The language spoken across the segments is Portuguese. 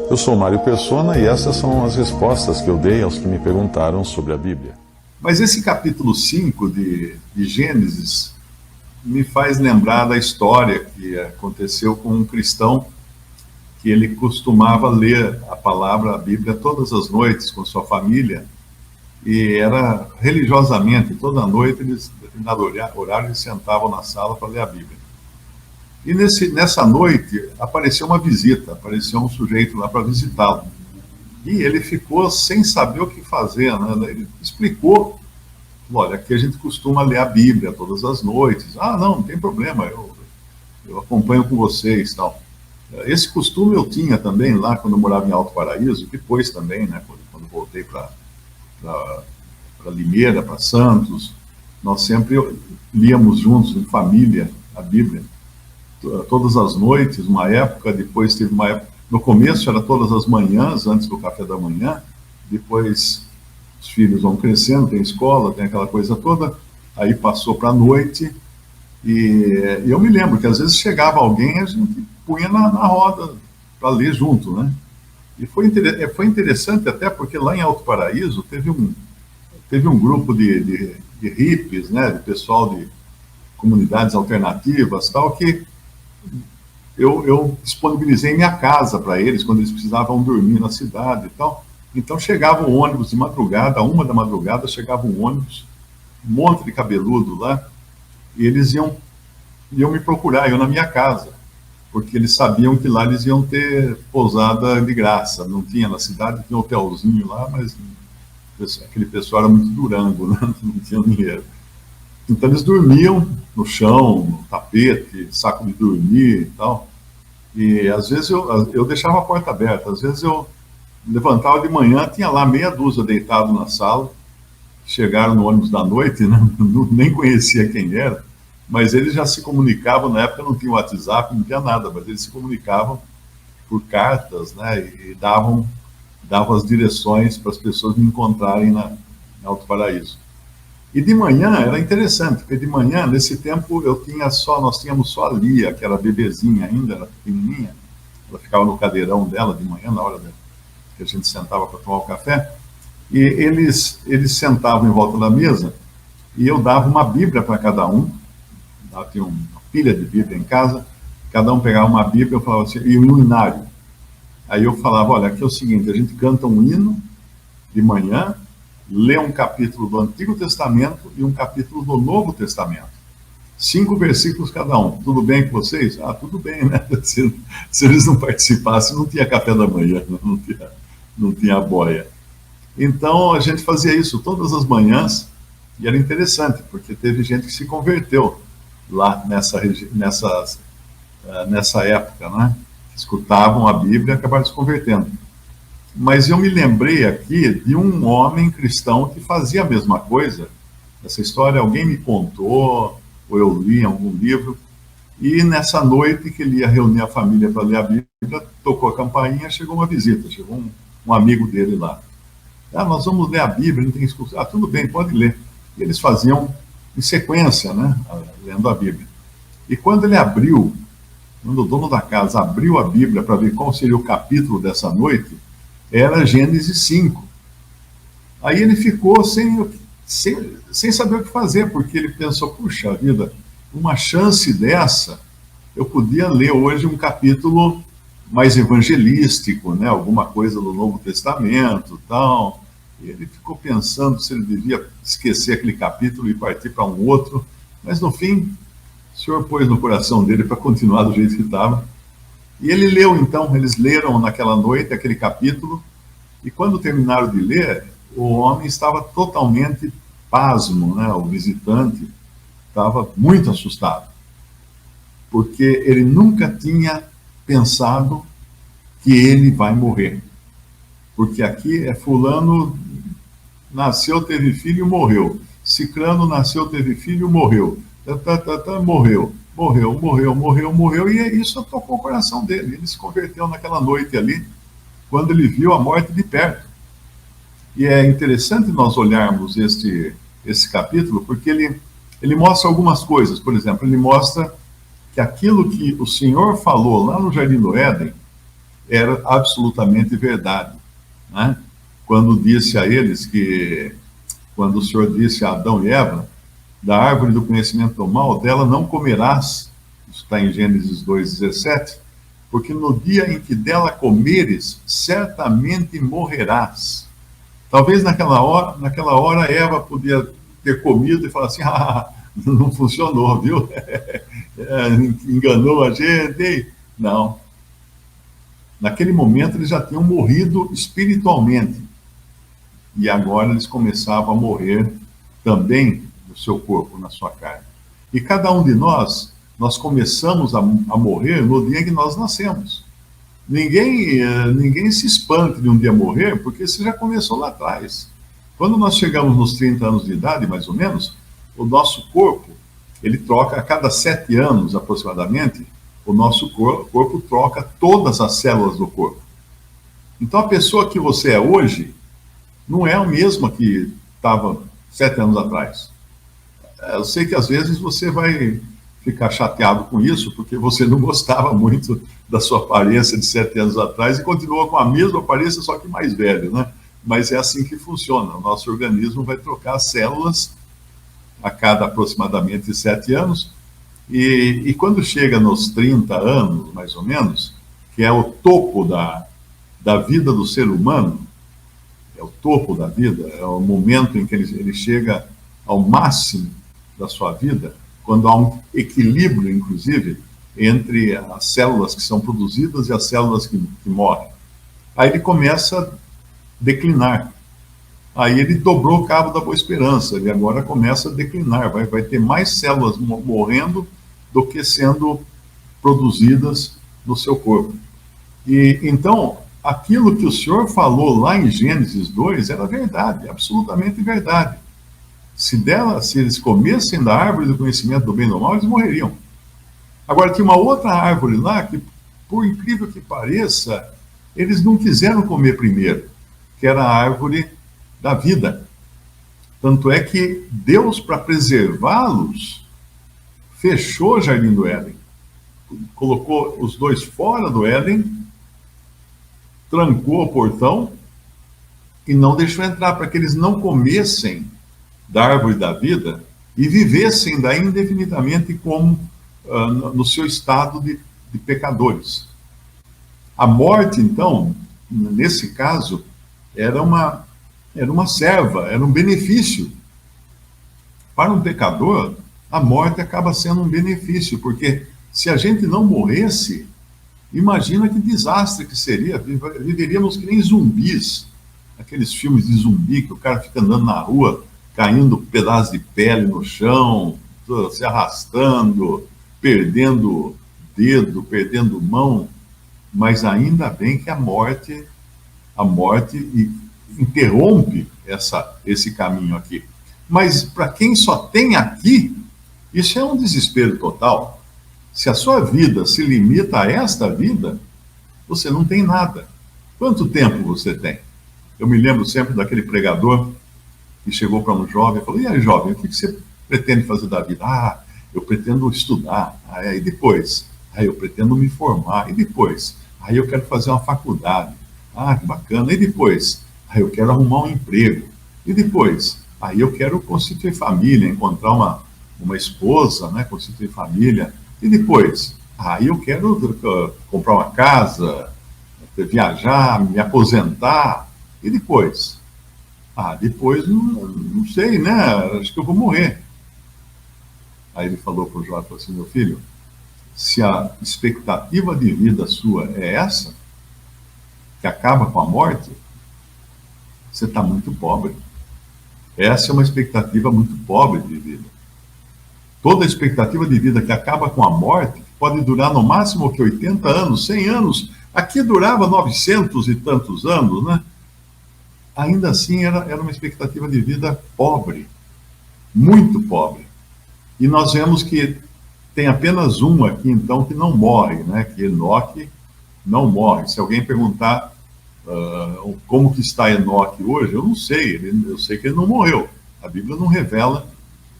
Eu sou Mário Persona e essas são as respostas que eu dei aos que me perguntaram sobre a Bíblia. Mas esse capítulo 5 de Gênesis me faz lembrar da história que aconteceu com um cristão que ele costumava ler a palavra, a Bíblia, todas as noites com sua família, e era religiosamente, toda noite, eles, em determinado horário, eles sentavam na sala para ler a Bíblia. E nessa noite apareceu uma visita, apareceu um sujeito lá para visitá-lo. E ele ficou sem saber o que fazer, né? Ele explicou: olha, aqui a gente costuma ler a Bíblia todas as noites. Ah, não tem problema, eu acompanho com vocês, tal. Esse costume eu tinha também lá quando eu morava em Alto Paraíso, depois também, né, quando voltei para Limeira, para Santos, nós sempre líamos juntos, em família, a Bíblia, todas as noites, uma época, depois teve uma época, no começo era todas as manhãs, antes do café da manhã, depois os filhos vão crescendo, tem escola, tem aquela coisa toda, aí passou para a noite, e eu me lembro que às vezes chegava alguém, a gente punha na roda para ler junto, né? E foi interessante até porque lá em Alto Paraíso teve um grupo de hippies, né, de pessoal de comunidades alternativas, tal, que eu disponibilizei minha casa para eles quando eles precisavam dormir na cidade e tal. Então chegava um ônibus de madrugada, 1 da madrugada, chegava um ônibus, um monte de cabeludo lá, e eles iam me procurar, eu na minha casa, porque eles sabiam que lá eles iam ter pousada de graça. Não tinha na cidade, tinha um hotelzinho lá, mas aquele pessoal era muito durango, né? Não tinha dinheiro. Então eles dormiam no chão, no tapete, saco de dormir e tal. E às vezes eu deixava a porta aberta, às vezes eu levantava de manhã, tinha lá meia dúzia deitado na sala, chegaram no ônibus da noite, né? Nem conhecia quem era, mas eles já se comunicavam, na época não tinha WhatsApp, não tinha nada, mas eles se comunicavam por cartas, né? E davam as direções para as pessoas me encontrarem em Alto Paraíso. E de manhã era interessante, porque de manhã, nesse tempo, nós tínhamos só a Lia, que era bebezinha ainda, era pequenininha, ela ficava no cadeirão dela de manhã, na hora que a gente sentava para tomar o café, e eles sentavam em volta da mesa, e eu dava uma Bíblia para cada um, tinha uma pilha de Bíblia em casa, cada um pegava uma Bíblia, eu falava assim, e um hinário. Aí eu falava: olha, aqui é o seguinte, a gente canta um hino de manhã, lê um capítulo do Antigo Testamento e um capítulo do Novo Testamento. 5 versículos cada um. Tudo bem com vocês? Ah, tudo bem, né? Se eles não participassem, não tinha café da manhã, não tinha boia. Então a gente fazia isso todas as manhãs, e era interessante, porque teve gente que se converteu lá nessa época, né? Escutavam a Bíblia e acabaram se convertendo. Mas eu me lembrei aqui de um homem cristão que fazia a mesma coisa. Essa história alguém me contou, ou eu li em algum livro, e nessa noite que ele ia reunir a família para ler a Bíblia, tocou a campainha, chegou uma visita, chegou um amigo dele lá. Ah, nós vamos ler a Bíblia, não tem discussão. Ah, tudo bem, pode ler. E eles faziam em sequência, né, lendo a Bíblia. E quando o dono da casa abriu a Bíblia para ver qual seria o capítulo dessa noite, era Gênesis 5. Aí ele ficou sem saber o que fazer, porque ele pensou: puxa vida, uma chance dessa, eu podia ler hoje um capítulo mais evangelístico, né? Alguma coisa do Novo Testamento, tal. E ele ficou pensando se ele devia esquecer aquele capítulo e partir para um outro, mas no fim, o Senhor pôs no coração dele para continuar do jeito que estava. E ele leu, então, eles leram naquela noite aquele capítulo, e quando terminaram de ler, o homem estava totalmente pasmo, né? O visitante estava muito assustado, porque ele nunca tinha pensado que ele vai morrer. Porque aqui é fulano nasceu, teve filho e morreu. Cicrano nasceu, teve filho e morreu. Morreu, e isso tocou o coração dele. Ele se converteu naquela noite ali, quando ele viu a morte de perto. E é interessante nós olharmos esse capítulo, porque ele mostra algumas coisas. Por exemplo, ele mostra que aquilo que o Senhor falou lá no Jardim do Éden era absolutamente verdade, né? Quando disse a eles que, quando o Senhor disse a Adão e Eva, da árvore do conhecimento do mal, dela não comerás, isso está em Gênesis 2,17, porque no dia em que dela comeres, certamente morrerás. Talvez naquela hora Eva podia ter comido e falar assim, não funcionou, viu? Enganou a gente. Não. Naquele momento eles já tinham morrido espiritualmente. E agora eles começavam a morrer também no seu corpo, na sua carne. E cada um de nós começamos a morrer no dia em que nós nascemos. Ninguém se espante de um dia morrer, porque isso já começou lá atrás. Quando nós chegamos nos 30 anos de idade, mais ou menos, o nosso corpo, ele troca a cada 7 anos aproximadamente, o nosso corpo troca todas as células do corpo. Então a pessoa que você é hoje não é a mesma que estava 7 anos atrás. Eu sei que às vezes você vai ficar chateado com isso, porque você não gostava muito da sua aparência de 7 anos atrás e continua com a mesma aparência, só que mais velho, né? Mas é assim que funciona. O nosso organismo vai trocar células a cada aproximadamente 7 anos, e quando chega nos 30 anos, mais ou menos, que é o topo da vida do ser humano, é o topo da vida, é o momento em que ele chega ao máximo da sua vida, quando há um equilíbrio, inclusive, entre as células que são produzidas e as células que morrem. Aí ele começa a declinar. Aí ele dobrou o cabo da Boa Esperança, ele agora começa a declinar, vai ter mais células morrendo do que sendo produzidas no seu corpo. E então, aquilo que o Senhor falou lá em Gênesis 2 era verdade, absolutamente verdade. Se eles comessem da árvore do conhecimento do bem e do mal, eles morreriam. Agora, tinha uma outra árvore lá que, por incrível que pareça, eles não quiseram comer primeiro, que era a árvore da vida. Tanto é que Deus, para preservá-los, fechou o jardim do Éden. Colocou os dois fora do Éden, trancou o portão e não deixou entrar, para que eles não comessem da árvore da vida e vivessem daí indefinidamente como no seu estado de pecadores. A morte, então, nesse caso, era uma serva, era um benefício. Para um pecador, a morte acaba sendo um benefício, porque se a gente não morresse, imagina que desastre que seria, viveríamos que nem zumbis, aqueles filmes de zumbi que o cara fica andando na rua, caindo pedaços de pele no chão, se arrastando, perdendo dedo, perdendo mão, mas ainda bem que a morte interrompe esse caminho aqui. Mas para quem só tem aqui, isso é um desespero total. Se a sua vida se limita a esta vida, você não tem nada. Quanto tempo você tem? Eu me lembro sempre daquele pregador que chegou para um jovem e falou: e aí, jovem, o que você pretende fazer da vida? Ah, eu pretendo estudar. E depois? Eu pretendo me formar. E depois? Eu quero fazer uma faculdade. Que bacana. E depois? Eu quero arrumar um emprego. E depois? Eu quero constituir família, encontrar uma esposa, né, constituir família. E depois? Eu quero comprar uma casa, viajar, me aposentar. E depois? Depois, não sei, né? Acho que eu vou morrer. Aí ele falou para o jovem, assim: meu filho, se a expectativa de vida sua é essa, que acaba com a morte, você está muito pobre. Essa é uma expectativa muito pobre de vida. Toda expectativa de vida que acaba com a morte, pode durar no máximo que 80 anos, 100 anos. Aqui durava 900 e tantos anos, né? Ainda assim era uma expectativa de vida pobre, muito pobre. E nós vemos que tem apenas um aqui, então, que não morre, né? Que Enoque não morre. Se alguém perguntar como que está Enoque hoje, eu não sei. Eu sei que ele não morreu. A Bíblia não revela,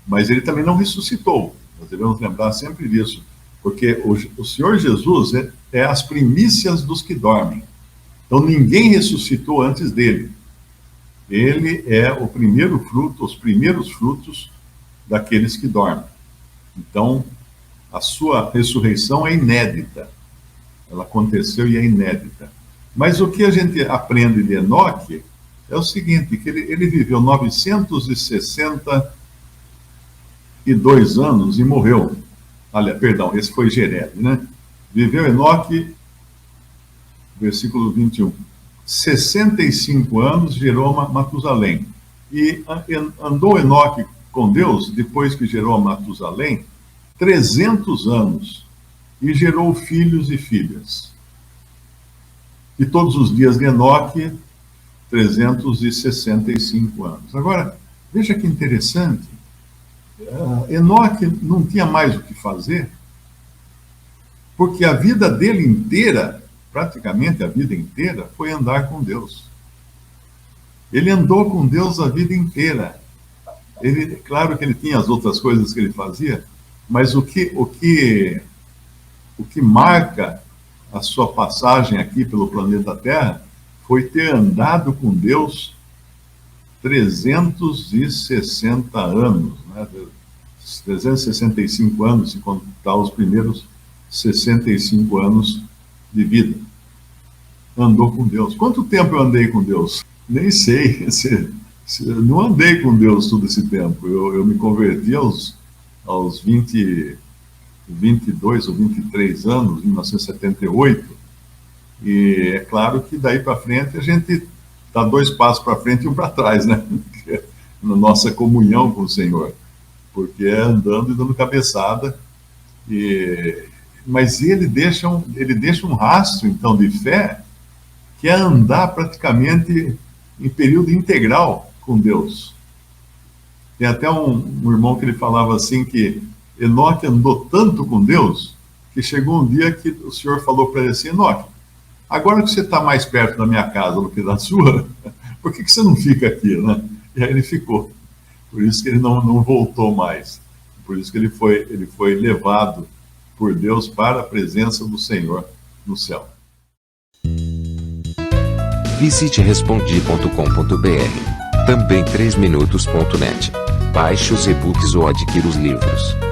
mas ele também não ressuscitou. Nós devemos lembrar sempre disso. Porque o Senhor Jesus é as primícias dos que dormem. Então ninguém ressuscitou antes dele. Ele é o primeiro fruto, os primeiros frutos daqueles que dormem. Então, a sua ressurreição é inédita. Ela aconteceu e é inédita. Mas o que a gente aprende de Enoque é o seguinte, que ele viveu 962 anos e morreu. Olha, perdão, esse foi Jered, né? Viveu Enoque, versículo 21, 65 anos, gerou Matusalém. E andou Enoque com Deus, depois que gerou Matusalém, 300 anos, e gerou filhos e filhas. E todos os dias de Enoque, 365 anos. Agora, veja que interessante, Enoque não tinha mais o que fazer, porque a vida dele inteira, praticamente a vida inteira, foi andar com Deus. Ele andou com Deus a vida inteira. Claro que ele tinha as outras coisas que ele fazia, mas o que marca a sua passagem aqui pelo planeta Terra foi ter andado com Deus 360 anos, né? 365 anos, se contar os primeiros 65 anos de vida. Andou com Deus. Quanto tempo eu andei com Deus? Nem sei. Não andei com Deus todo esse tempo. Eu me converti aos 22 ou 23 anos, em 1978, e é claro que daí para frente a gente dá 2 passos para frente e 1 para trás, né? Na nossa comunhão com o Senhor, porque é andando e dando cabeçada, mas ele deixa um rastro, então, de fé, que é andar praticamente em período integral com Deus. Tem até um irmão que ele falava assim, que Enoque andou tanto com Deus, que chegou um dia que o Senhor falou para ele assim, Enoque, agora que você está mais perto da minha casa do que da sua, por que você não fica aqui, né? E aí ele ficou. Por isso que ele não voltou mais. Por isso que ele foi levado por Deus para a presença do Senhor no céu. Visite respondi.com.br. Também 3minutos.net. Baixe os e-books ou adquira os livros.